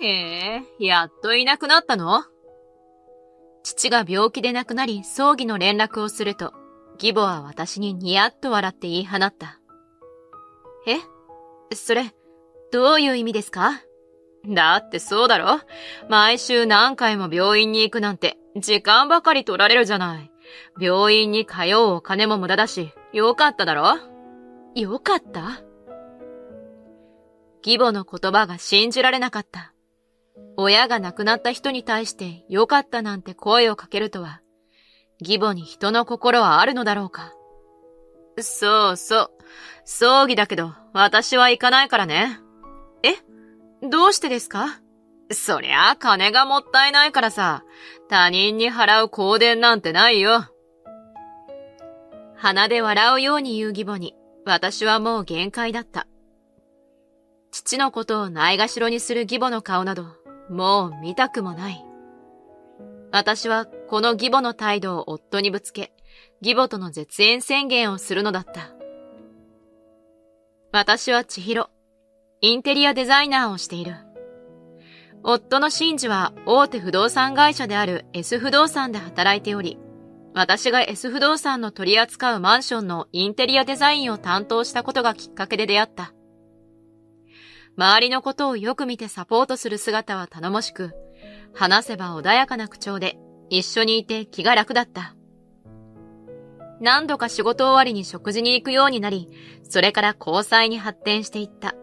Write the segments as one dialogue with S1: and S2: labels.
S1: へえ、やっといなくなったの？父が病気で亡くなり葬儀の連絡をすると、義母は私にニヤッと笑って言い放った。え？それ、どういう意味ですか？だってそうだろ？毎週何回も病院に行くなんて時間ばかり取られるじゃない。病院に通うお金も無駄だし、よかっただろ？よかった？義母の言葉が信じられなかった。親が亡くなった人に対してよかったなんて声をかけるとは、義母に人の心はあるのだろうか。そうそう。葬儀だけど私は行かないからね。え？どうしてですか？そりゃあ金がもったいないからさ。他人に払う香典なんてないよ。鼻で笑うように言う義母に、私はもう限界だった。父のことをないがしろにする義母の顔など、もう見たくもない。私はこの義母の態度を夫にぶつけ、義母との絶縁宣言をするのだった。私は千尋、インテリアデザイナーをしている。夫の真治は大手不動産会社である S 不動産で働いており、私が S 不動産の取り扱うマンションのインテリアデザインを担当したことがきっかけで出会った。周りのことをよく見てサポートする姿は頼もしく、話せば穏やかな口調で一緒にいて気が楽だった。何度か仕事終わりに食事に行くようになり、それから交際に発展していった。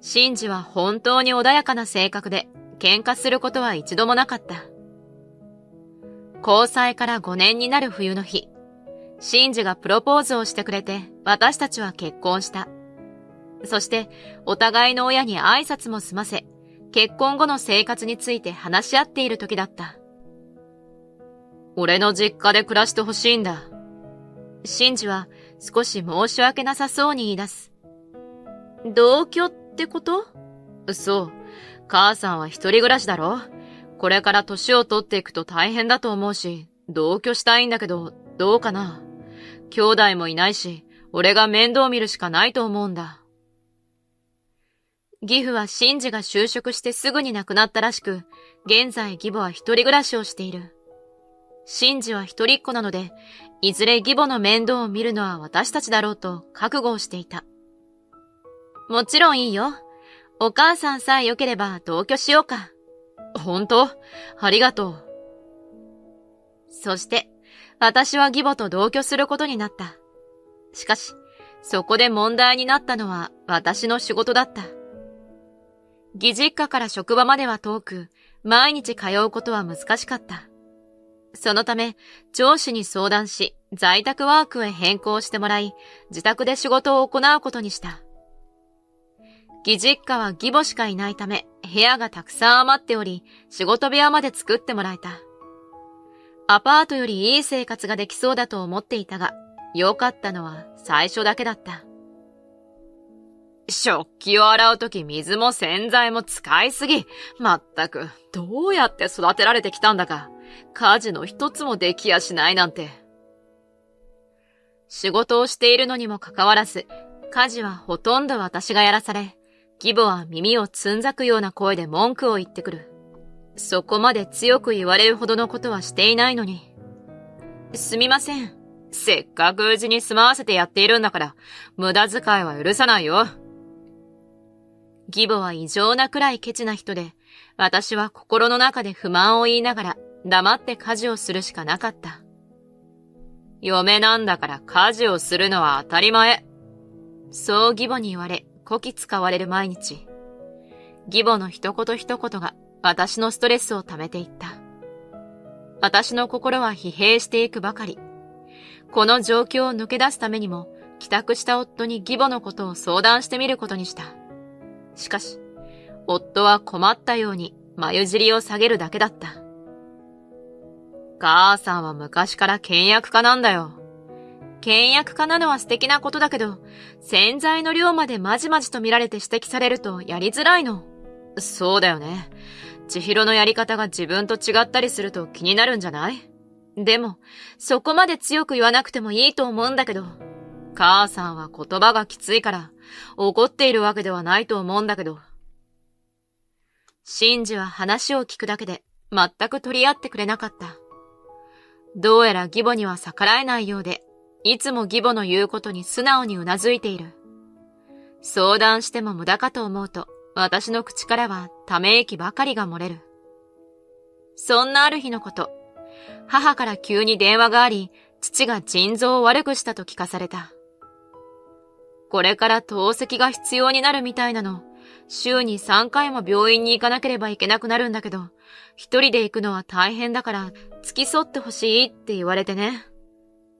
S1: 真治は本当に穏やかな性格で、喧嘩することは一度もなかった。交際から5年になる冬の日、真治がプロポーズをしてくれて、私たちは結婚した。そして、お互いの親に挨拶も済ませ、結婚後の生活について話し合っている時だった。俺の実家で暮らしてほしいんだ。真治は少し申し訳なさそうに言い出す。同居ってこと？そう。母さんは一人暮らしだろ？これから年を取っていくと大変だと思うし、同居したいんだけど、どうかな？兄弟もいないし、俺が面倒見るしかないと思うんだ。義父は真治が就職してすぐに亡くなったらしく、現在義母は一人暮らしをしている。真治は一人っ子なので、いずれ義母の面倒を見るのは私たちだろうと覚悟をしていた。もちろんいいよ。お母さんさえ良ければ同居しようか。本当？ありがとう。そして、私は義母と同居することになった。しかし、そこで問題になったのは私の仕事だった。義実家から職場までは遠く、毎日通うことは難しかった。そのため、上司に相談し、在宅ワークへ変更してもらい、自宅で仕事を行うことにした。義実家は義母しかいないため、部屋がたくさん余っており、仕事部屋まで作ってもらえた。アパートよりいい生活ができそうだと思っていたが、良かったのは最初だけだった。食器を洗うとき水も洗剤も使いすぎ。まったく、どうやって育てられてきたんだか。家事の一つもできやしないなんて。仕事をしているのにもかかわらず、家事はほとんど私がやらされ、義母は耳をつんざくような声で文句を言ってくる。そこまで強く言われるほどのことはしていないのに。すみません。せっかくうちに住まわせてやっているんだから、無駄遣いは許さないよ。義母は異常なくらいケチな人で、私は心の中で不満を言いながら黙って家事をするしかなかった。嫁なんだから家事をするのは当たり前。そう義母に言われ、こき使われる毎日。義母の一言一言が私のストレスを溜めていった。私の心は疲弊していくばかり。この状況を抜け出すためにも、帰宅した夫に義母のことを相談してみることにした。しかし、夫は困ったように眉尻を下げるだけだった。母さんは昔から倹約家なんだよ。倹約家なのは素敵なことだけど、洗剤の量までまじまじと見られて指摘されるとやりづらいの。そうだよね。千尋のやり方が自分と違ったりすると気になるんじゃない？でも、そこまで強く言わなくてもいいと思うんだけど。母さんは言葉がきついから、怒っているわけではないと思うんだけど。シンジは話を聞くだけで全く取り合ってくれなかった。どうやら義母には逆らえないようで、いつも義母の言うことに素直にうなずいている。相談しても無駄かと思うと、私の口からはため息ばかりが漏れる。そんなある日のこと、母から急に電話があり、父が腎臓を悪くしたと聞かされた。これから透析が必要になるみたいなの。週に3回も病院に行かなければいけなくなるんだけど、一人で行くのは大変だから付き添ってほしいって言われてね。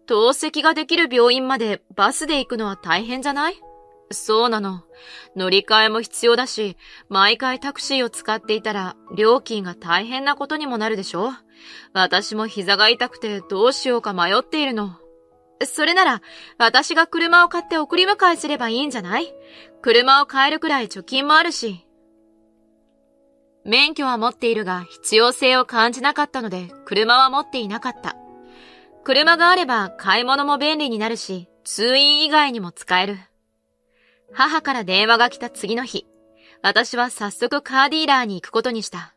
S1: 透析ができる病院までバスで行くのは大変じゃない？そうなの。乗り換えも必要だし、毎回タクシーを使っていたら料金が大変なことにもなるでしょ？私も膝が痛くてどうしようか迷っているの。それなら、私が車を買って送り迎えすればいいんじゃない？車を買えるくらい貯金もあるし。免許は持っているが必要性を感じなかったので、車は持っていなかった。車があれば買い物も便利になるし、通院以外にも使える。母から電話が来た次の日、私は早速カーディーラーに行くことにした。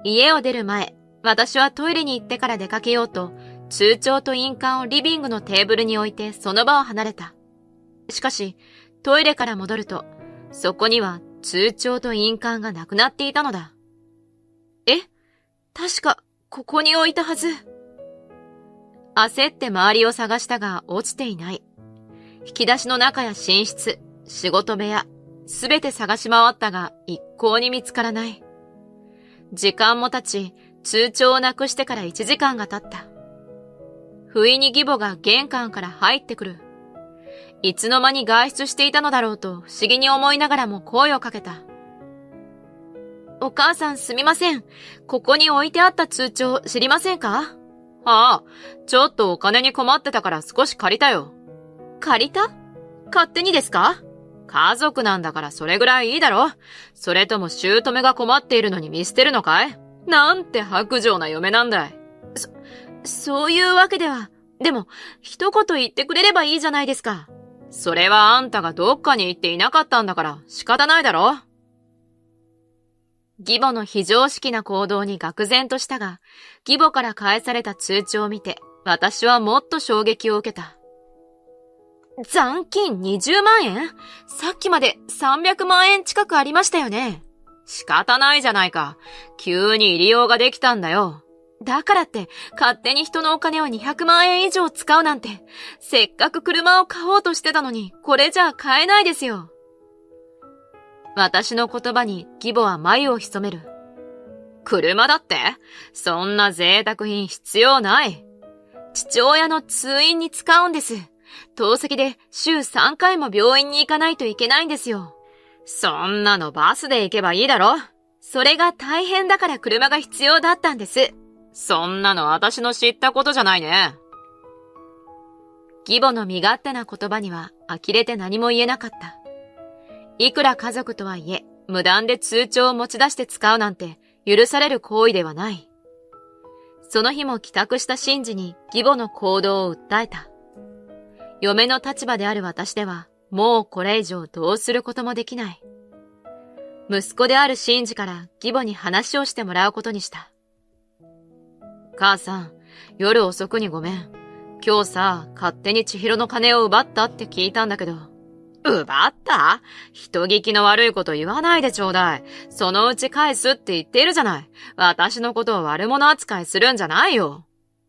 S1: 家を出る前、私はトイレに行ってから出かけようと、通帳と印鑑をリビングのテーブルに置いてその場を離れた。しかし、トイレから戻ると、そこには通帳と印鑑がなくなっていたのだ。確か、ここに置いたはず。焦って周りを探したが落ちていない。引き出しの中や寝室、仕事部屋、すべて探し回ったが一向に見つからない。時間も経ち、通帳をなくしてから1時間が経った。不意に義母が玄関から入ってくる。いつの間に外出していたのだろうと不思議に思いながらも声をかけた。お母さんすみません。ここに置いてあった通帳知りませんか？ああ、ちょっとお金に困ってたから少し借りたよ。借りた？勝手にですか？家族なんだからそれぐらいいいだろ。それとも姑が困っているのに見捨てるのかい？なんて薄情な嫁なんだい。そういうわけでは。でも、一言言ってくれればいいじゃないですか。それはあんたがどっかに行っていなかったんだから仕方ないだろ。義母の非常識な行動に愕然としたが、義母から返された通帳を見て、私はもっと衝撃を受けた。残金20万円？さっきまで300万円近くありましたよね。仕方ないじゃないか。急に入りようができたんだよ。だからって勝手に人のお金を200万円以上使うなんて、せっかく車を買おうとしてたのにこれじゃ買えないですよ。私の言葉に義母は眉を潜める。車だって？そんな贅沢品必要ない。父親の通院に使うんです。透析で週3回も病院に行かないといけないんですよ。そんなのバスで行けばいいだろ。それが大変だから車が必要だったんです。そんなの私の知ったことじゃないね。義母の身勝手な言葉には呆れて何も言えなかった。いくら家族とはいえ、無断で通帳を持ち出して使うなんて許される行為ではない。その日も帰宅したシンジに義母の行動を訴えた。嫁の立場である私では、もうこれ以上どうすることもできない。息子であるシンジから義母に話をしてもらうことにした。母さん、夜遅くにごめん。今日さ、勝手に千尋の金を奪ったって聞いたんだけど。奪った？人聞きの悪いこと言わないでちょうだい。そのうち返すって言っているじゃない。私のことを悪者扱いするんじゃないよ。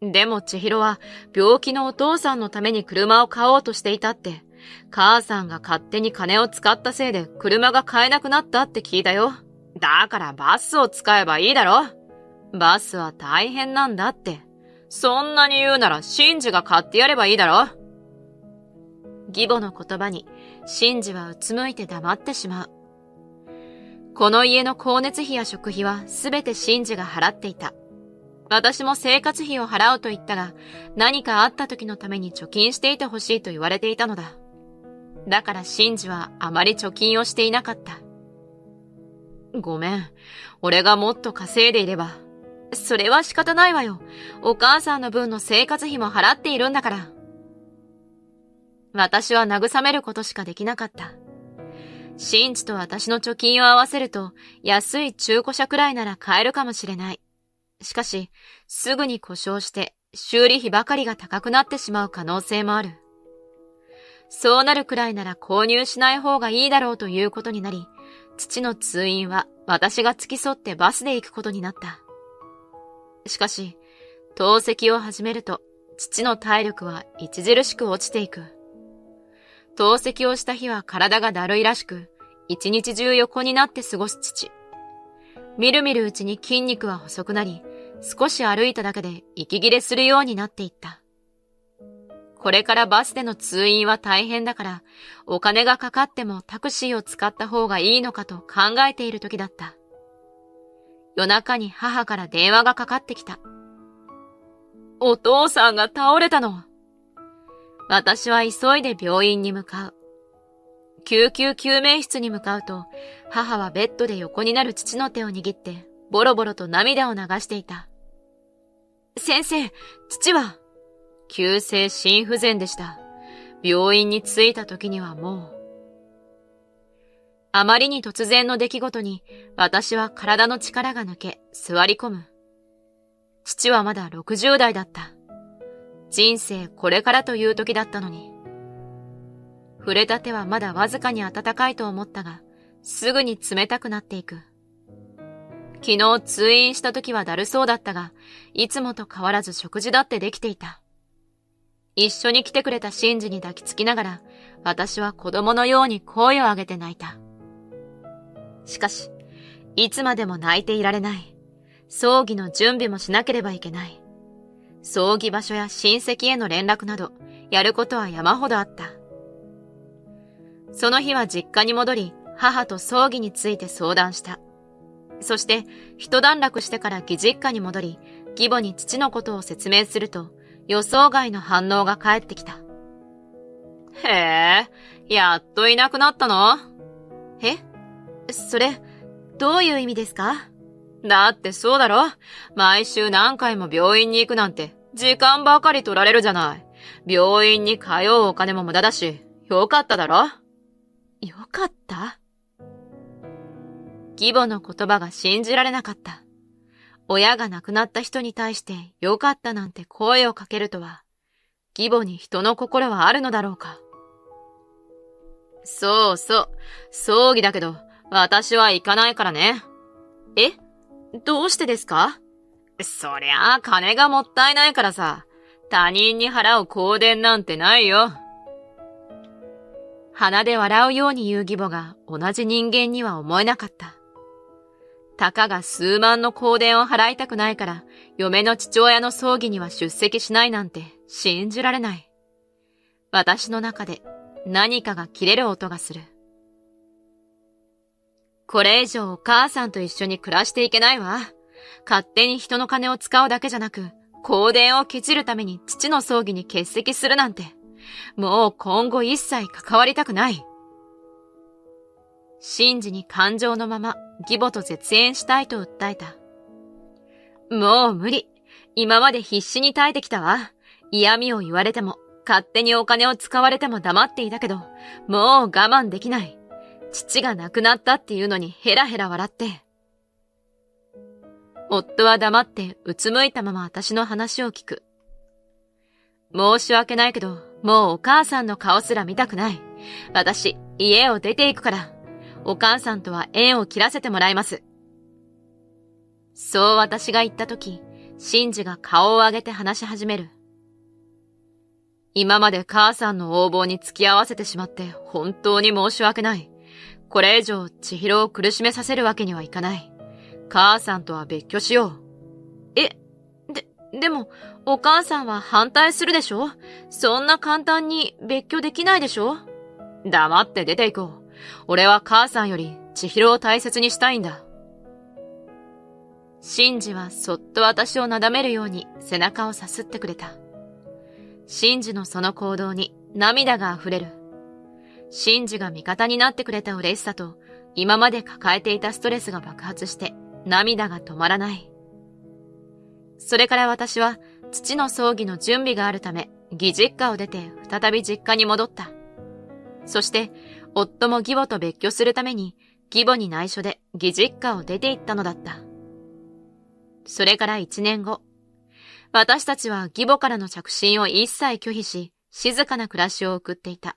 S1: でも千尋は病気のお父さんのために車を買おうとしていたって。母さんが勝手に金を使ったせいで車が買えなくなったって聞いたよ。だからバスを使えばいいだろ。バスは大変なんだって。そんなに言うならシンジが買ってやればいいだろ。義母の言葉にシンジはうつむいて黙ってしまう。この家の光熱費や食費はすべてシンジが払っていた。私も生活費を払うと言ったが、何かあった時のために貯金していてほしいと言われていたのだ。だからシンジはあまり貯金をしていなかった。ごめん、俺がもっと稼いでいれば。それは仕方ないわよ。お母さんの分の生活費も払っているんだから。私は慰めることしかできなかった。シンジと私の貯金を合わせると、安い中古車くらいなら買えるかもしれない。しかし、すぐに故障して、修理費ばかりが高くなってしまう可能性もある。そうなるくらいなら購入しない方がいいだろうということになり、父の通院は私が付き添ってバスで行くことになった。しかし、透析を始めると、父の体力は著しく落ちていく。透析をした日は体がだるいらしく、一日中横になって過ごす父。みるみるうちに筋肉は細くなり、少し歩いただけで息切れするようになっていった。これからバスでの通院は大変だから、お金がかかってもタクシーを使った方がいいのかと考えている時だった。夜中に母から電話がかかってきた。お父さんが倒れたの。私は急いで病院に向かう。救急救命室に向かうと、母はベッドで横になる父の手を握って、ボロボロと涙を流していた。先生、父は急性心不全でした。病院に着いた時にはもう。あまりに突然の出来事に私は体の力が抜け座り込む。父はまだ60代だった。人生これからという時だったのに。触れた手はまだわずかに温かいと思ったが、すぐに冷たくなっていく。昨日通院した時はだるそうだったが、いつもと変わらず食事だってできていた。一緒に来てくれたシンジに抱きつきながら、私は子供のように声を上げて泣いた。しかし、いつまでも泣いていられない。葬儀の準備もしなければいけない。葬儀場所や親戚への連絡など、やることは山ほどあった。その日は実家に戻り、母と葬儀について相談した。そして、一段落してから義実家に戻り、義母に父のことを説明すると、予想外の反応が返ってきた。へえ、やっといなくなったの？え？それ、どういう意味ですか？だってそうだろ？毎週何回も病院に行くなんて、時間ばかり取られるじゃない。病院に通うお金も無駄だし、よかっただろ？よかった？義母の言葉が信じられなかった。親が亡くなった人に対してよかったなんて声をかけるとは、義母に人の心はあるのだろうか。そうそう、葬儀だけど、私は行かないからね。え？どうしてですか？そりゃあ金がもったいないからさ、他人に払う香典なんてないよ。鼻で笑うように言う義母が同じ人間には思えなかった。たかが数万の香典を払いたくないから、嫁の父親の葬儀には出席しないなんて信じられない。私の中で何かが切れる音がする。これ以上お母さんと一緒に暮らしていけないわ。勝手に人の金を使うだけじゃなく、香典をケチるために父の葬儀に欠席するなんて、もう今後一切関わりたくない。シンジに感情のまま義母と絶縁したいと訴えた。もう無理。今まで必死に耐えてきたわ。嫌味を言われても、勝手にお金を使われても黙っていたけど、もう我慢できない。父が亡くなったっていうのにヘラヘラ笑って。夫は黙ってうつむいたまま私の話を聞く。申し訳ないけど、もうお母さんの顔すら見たくない。私、家を出ていくから。お母さんとは縁を切らせてもらいます。そう私が言ったとき、シンジが顔を上げて話し始める。今まで母さんの横暴に付き合わせてしまって本当に申し訳ない。これ以上千尋を苦しめさせるわけにはいかない。母さんとは別居しよう。でも、お母さんは反対するでしょ？そんな簡単に別居できないでしょ？黙って出て行こう。俺は母さんより千尋を大切にしたいんだ。シンジはそっと私をなだめるように背中をさすってくれた。シンジのその行動に涙が溢れる。シンジが味方になってくれた嬉しさと、今まで抱えていたストレスが爆発して涙が止まらない。それから私は父の葬儀の準備があるため、義実家を出て再び実家に戻った。そして夫も義母と別居するために義母に内緒で義実家を出て行ったのだった。それから1年後、私たちは義母からの着信を一切拒否し、静かな暮らしを送っていた。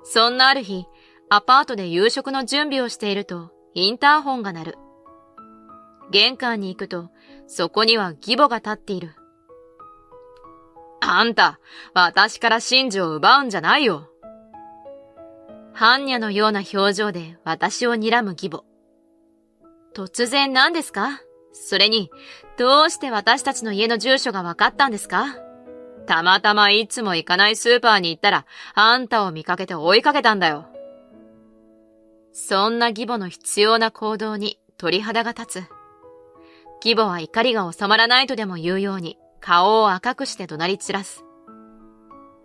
S1: そんなある日、アパートで夕食の準備をしていると、インターホンが鳴る。玄関に行くと、そこには義母が立っている。あんた、私から真珠を奪うんじゃないよ。般若のような表情で私を睨む義母。突然何ですか？それに、どうして私たちの家の住所が分かったんですか？たまたまいつも行かないスーパーに行ったら、あんたを見かけて追いかけたんだよ。そんな義母の必要な行動に鳥肌が立つ。義母は怒りが収まらないとでも言うように、顔を赤くして怒鳴り散らす。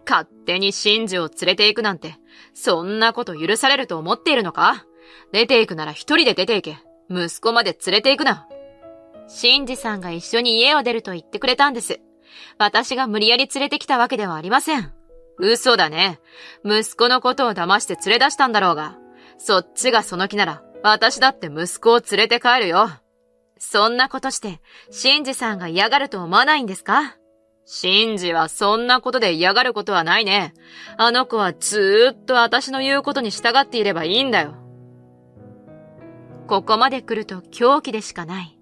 S1: 勝手に真珠を連れて行くなんて、そんなこと許されると思っているのか？出て行くなら一人で出て行け。息子まで連れて行くな。真珠さんが一緒に家を出ると言ってくれたんです。私が無理やり連れてきたわけではありません。嘘だね。息子のことを騙して連れ出したんだろうが。そっちがその気なら、私だって息子を連れて帰るよ。そんなことして、真珠さんが嫌がると思わないんですか？真珠はそんなことで嫌がることはないね。あの子はずーっと私の言うことに従っていればいいんだよ。ここまで来ると狂気でしかない。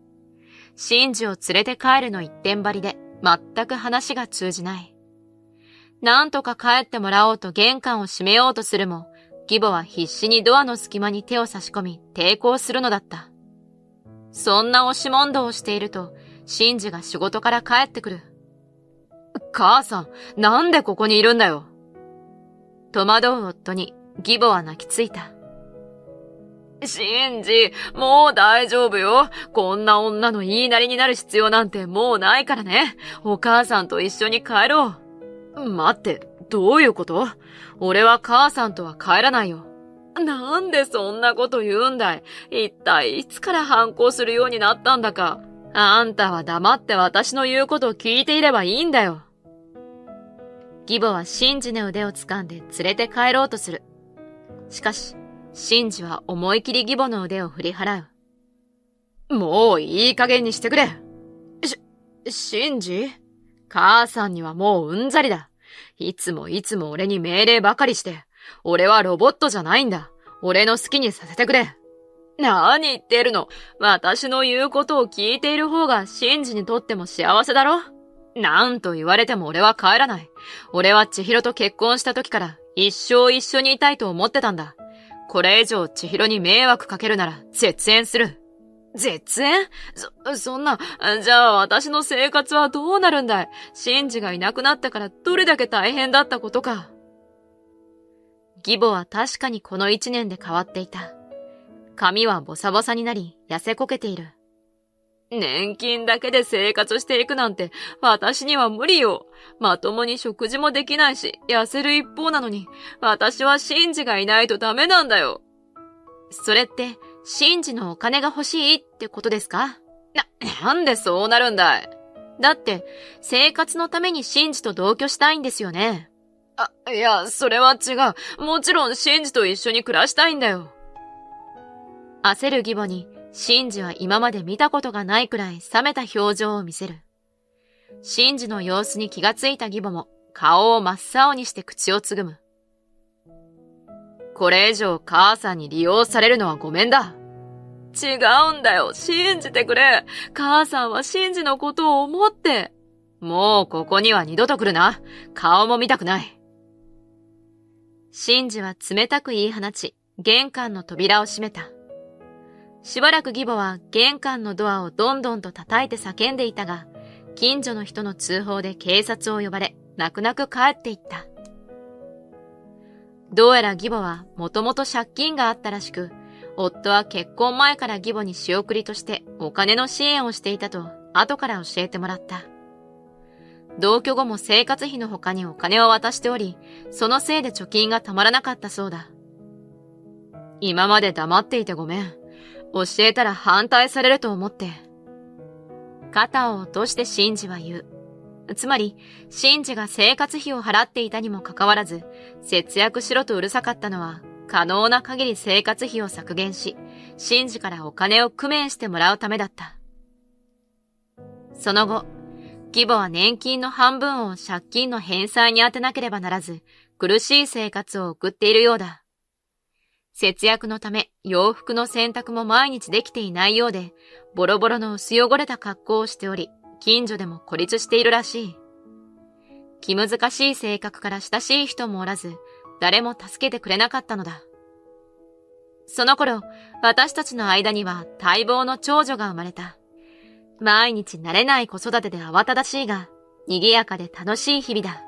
S1: 真珠を連れて帰るの一点張りで全く話が通じない。なんとか帰ってもらおうと玄関を閉めようとするも、義母は必死にドアの隙間に手を差し込み抵抗するのだった。そんな押し問答をしていると、真珠が仕事から帰ってくる。母さん、なんでここにいるんだよ。戸惑う夫に義母は泣きついた。真珠、もう大丈夫よ。こんな女の言いなりになる必要なんてもうないからね。お母さんと一緒に帰ろう。待って、どういうこと？俺は母さんとは帰らないよ。なんでそんなこと言うんだい？一体いつから反抗するようになったんだか。あんたは黙って私の言うことを聞いていればいいんだよ。義母は真珠の腕を掴んで連れて帰ろうとする。しかし、真珠は思い切り義母の腕を振り払う。もういい加減にしてくれ。真珠？母さんにはもううんざりだ。いつも俺に命令ばかりして。俺はロボットじゃないんだ。俺の好きにさせてくれ。何言ってるの？私の言うことを聞いている方が真珠にとっても幸せだろ？なんと言われても俺は帰らない。俺は千尋と結婚した時から一生一緒にいたいと思ってたんだ。これ以上千尋に迷惑かけるなら絶縁する。絶縁？そんな、じゃあ私の生活はどうなるんだい？真珠がいなくなったからどれだけ大変だったことか。義母は確かにこの1年で変わっていた。髪はボサボサになり痩せこけている。年金だけで生活していくなんて私には無理よ。まともに食事もできないし痩せる一方なのに私は真珠がいないとダメなんだよ。それって真珠のお金が欲しいってことですか？なんでそうなるんだい？だって生活のために真珠と同居したいんですよね。いや、それは違う。もちろん真珠と一緒に暮らしたいんだよ。焦る義母に真珠は今まで見たことがないくらい冷めた表情を見せる。真珠の様子に気がついた義母も顔を真っ青にして口をつぐむ。これ以上母さんに利用されるのはごめんだ。違うんだよ。信じてくれ。母さんは真珠のことを思って。もうここには二度と来るな。顔も見たくない。真珠は冷たく言い放ち、玄関の扉を閉めた。しばらく義母は玄関のドアをどんどんと叩いて叫んでいたが、近所の人の通報で警察を呼ばれ、泣く泣く帰っていった。どうやら義母はもともと借金があったらしく、夫は結婚前から義母に仕送りとしてお金の支援をしていたと後から教えてもらった。同居後も生活費の他にお金を渡しており、そのせいで貯金がたまらなかったそうだ。今まで黙っていてごめん。教えたら反対されると思って。肩を落として真珠は言う。つまり、真珠が生活費を払っていたにもかかわらず、節約しろとうるさかったのは、可能な限り生活費を削減し、シンジからお金を工面してもらうためだった。その後、義母は年金の半分を借金の返済に充てなければならず、苦しい生活を送っているようだ。節約のため洋服の洗濯も毎日できていないようで、ボロボロの薄汚れた格好をしており、近所でも孤立しているらしい。気難しい性格から親しい人もおらず、誰も助けてくれなかったのだ。その頃、私たちの間には待望の長女が生まれた。毎日慣れない子育てで慌ただしいが、賑やかで楽しい日々だ。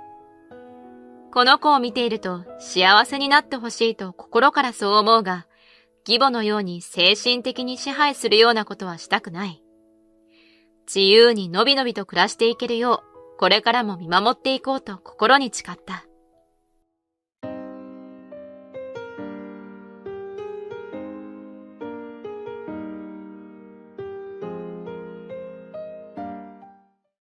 S1: この子を見ていると幸せになってほしいと心からそう思うが、義母のように精神的に支配するようなことはしたくない。自由にのびのびと暮らしていけるよう、これからも見守っていこうと心に誓った。